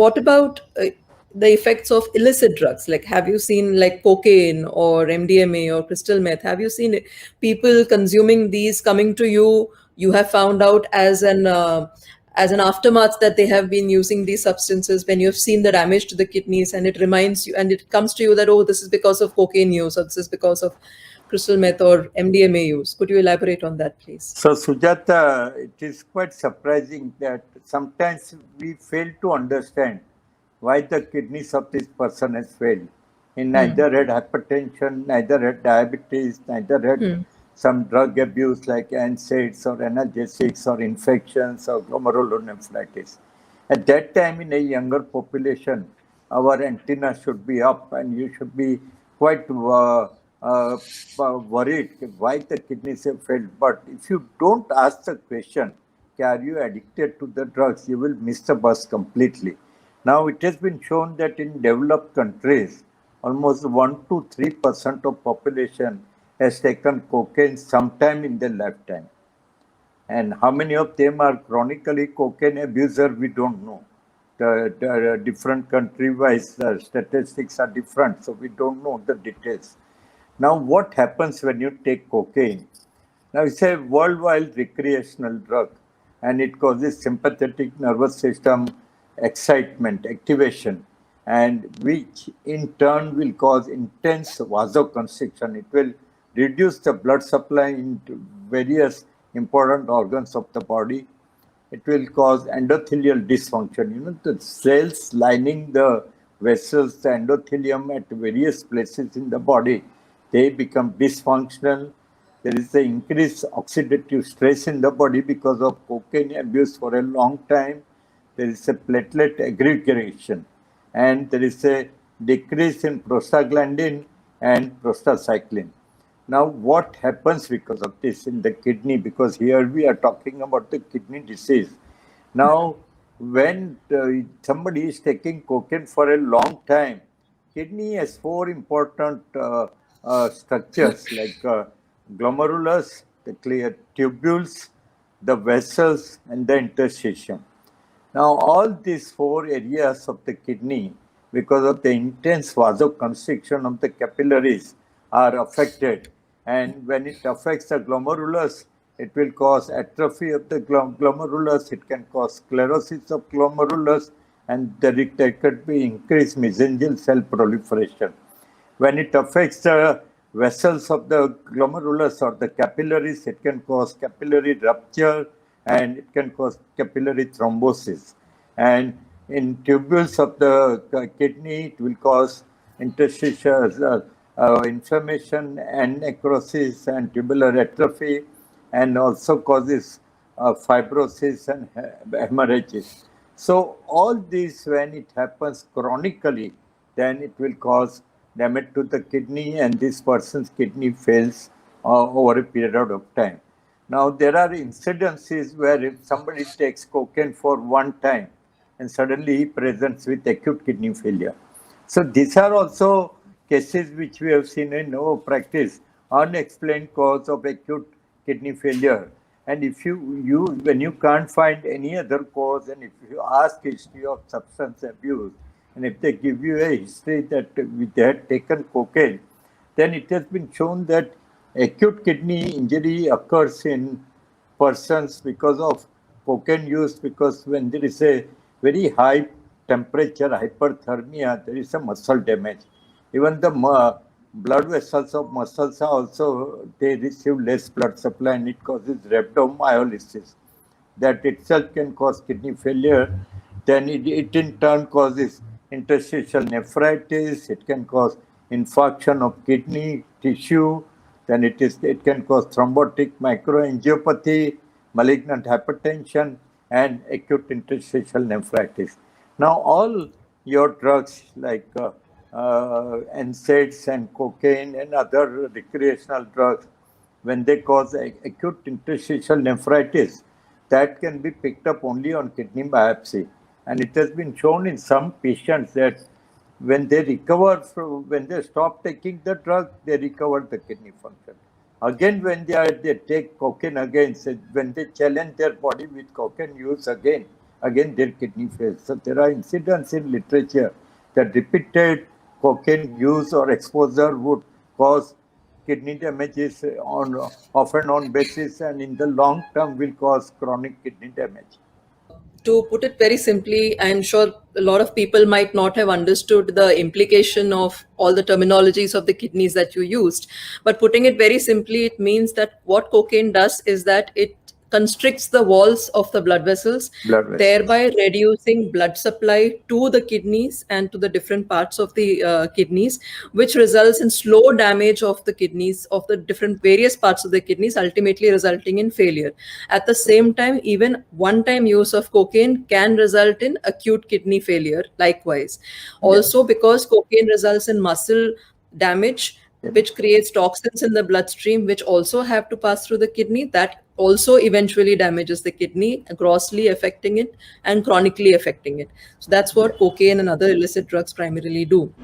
what about the effects of illicit drugs? Like, have you seen like cocaine or MDMA or crystal meth? Have you seen people consuming these coming to you? You have found out as an aftermath that they have been using these substances when you have seen the damage to the kidneys, and it reminds you and it comes to you that, oh, this is because of cocaine use, or this is because of crystal meth or MDMA use. Could you elaborate on that, please? So, Sujata, it is quite surprising that sometimes we fail to understand why the kidneys of this person has failed. He neither had hypertension, neither had diabetes, neither had some drug abuse like NSAIDs or analgesics or infections or glomerulonephritis. At that time, in a younger population, our antenna should be up and you should be quite uh, worried why the kidneys have failed. But if you don't ask the question, are you addicted to the drugs, you will miss the bus completely. Now, it has been shown that in developed countries, almost 1 to 3% of population has taken cocaine sometime in their lifetime. And how many of them are chronically cocaine abuser, we don't know. The different country-wise statistics are different, so we don't know the details. Now, what happens when you take cocaine? Now, it's a worldwide recreational drug, and it causes sympathetic nervous system excitement, activation, and which in turn will cause intense vasoconstriction. It will reduce the blood supply into various important organs of the body. It will cause endothelial dysfunction. You know, the cells lining the vessels, the endothelium at various places in the body, they become dysfunctional. There is an increased oxidative stress in the body because of cocaine abuse for a long time. There is a platelet aggregation, and there is a decrease in prostaglandin and prostacyclin. Now, what happens because of this in the kidney? Because here we are talking about the kidney disease. Now, when somebody is taking cocaine for a long time, kidney has four important structures like glomerulus, the clear tubules, the vessels, and the interstitium. Now, all these four areas of the kidney, because of the intense vasoconstriction of the capillaries, are affected. And when it affects the glomerulus, it will cause atrophy of the glomerulus, it can cause sclerosis of glomerulus, and there could be increased mesangial cell proliferation. When it affects the vessels of the glomerulus or the capillaries, it can cause capillary rupture and it can cause capillary thrombosis. And in tubules of the kidney, it will cause interstitial inflammation and necrosis and tubular atrophy, and also causes fibrosis and hemorrhages. So all these, when it happens chronically, then it will cause damage to the kidney, and this person's kidney fails over a period of time. Now, there are incidences where if somebody takes cocaine for one time and suddenly he presents with acute kidney failure. So these are also cases which we have seen in our practice, unexplained cause of acute kidney failure. And if you when you can't find any other cause, and if you ask history of substance abuse, and if they give you a history that they had taken cocaine, then it has been shown that acute kidney injury occurs in persons because of cocaine use, because when there is a very high temperature, hyperthermia, there is a muscle damage. Even the blood vessels of muscles are also, they receive less blood supply and it causes rhabdomyolysis. That itself can cause kidney failure. Then it in turn causes interstitial nephritis. It can cause infarction of kidney tissue. Then it can cause thrombotic microangiopathy, malignant hypertension, and acute interstitial nephritis. Now, all your drugs like NSAIDs and cocaine and other recreational drugs, when they cause acute interstitial nephritis, that can be picked up only on kidney biopsy. And it has been shown in some patients that when they recover, when they stop taking the drug, they recover the kidney function. Again, when they take cocaine again, when they challenge their body with cocaine use again, again their kidney fails. So there are incidents in literature that repeated cocaine use or exposure would cause kidney damages often on basis, and in the long term will cause chronic kidney damage. To put it very simply, I'm sure a lot of people might not have understood the implication of all the terminologies of the kidneys that you used. But putting it very simply, it means that what cocaine does is that it constricts the walls of the blood vessels, Blood vessels. thereby reducing blood supply to the kidneys and to the different parts of the kidneys, which results in slow damage of the kidneys, of the different various parts of the kidneys, ultimately resulting in failure. At the same time, even one-time use of cocaine can result in acute kidney failure, likewise. Also, because cocaine results in muscle damage, which creates toxins in the bloodstream, which also have to pass through the kidney, that also eventually damages the kidney, grossly affecting it and chronically affecting it. So that's what cocaine and other illicit drugs primarily do.